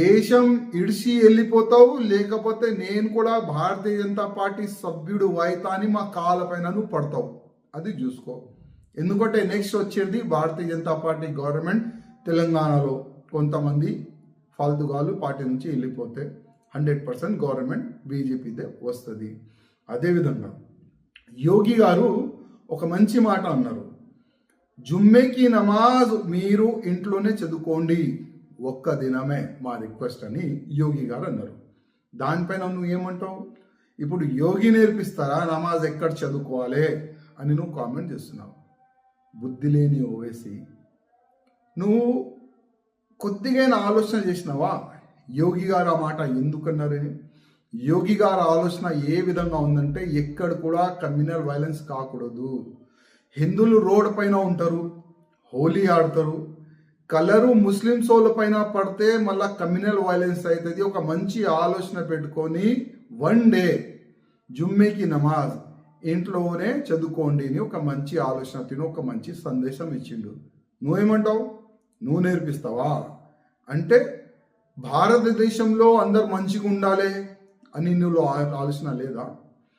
దేశం ఇడిచి వెళ్ళిపోతావు, లేకపోతే నేను కూడా భారతీయ జనతా పార్టీ సభ్యుడు అయితా అని మా కాళ్ళపైన నువ్వు పడతావు. అది చూసుకో. ఎందుకంటే నెక్స్ట్ వచ్చేది భారతీయ జనతా పార్టీ గవర్నమెంట్. తెలంగాణలో కొంతమంది ఫాల్తుగాలు పార్టీ నుంచి వెళ్ళిపోతే 100% గవర్నమెంట్ బీజేపీదే వస్తుంది. అదేవిధంగా యోగి గారు ఒక మంచి మాట అన్నారు, జుమ్మెకి నమాజ్ మీరు ఇంట్లోనే చదువుకోండి, ఒక్క దినమే మా రిక్వెస్ట్ అని యోగి గారు అన్నారు. దానిపైన నువ్వు ఏమంటావు? ఇప్పుడు యోగి నేర్పిస్తారా నమాజ్ ఎక్కడ చదువుకోవాలి అని నువ్వు కామెంట్ చేస్తున్నావు. బుద్ధి లేని ఓవేసి, నువ్వు కొద్దిగా ఆలోచన చేసినావా యోగి గారు ఆ మాట ఎందుకన్నారని? యోగి గారి ఆలోచన ఏ విధంగా ఉందంటే, ఎక్కడ కూడా కమ్యూనల్ వైలెన్స్ కాకూడదు. హిందువులు రోడ్ పైన ఉంటారు, హోలీ ఆడతారు, కలరు ముస్లిమ్స్ వాళ్ళ పైన పడితే మళ్ళీ కమ్యూనల్ వైలెన్స్ అవుతుంది. ఒక మంచి ఆలోచన పెట్టుకొని 1 డే జుమ్మెకి నమాజ్ ఇంట్లోనే చదువుకోండి అని ఒక మంచి ఆలోచన తిని ఒక మంచి సందేశం ఇచ్చిండు. నువ్వేమంటావు? నువ్వు నేర్పిస్తావా? అంటే భారతదేశంలో అందరు మంచిగా ఉండాలి అని నువ్వు ఆలోచన లేదా?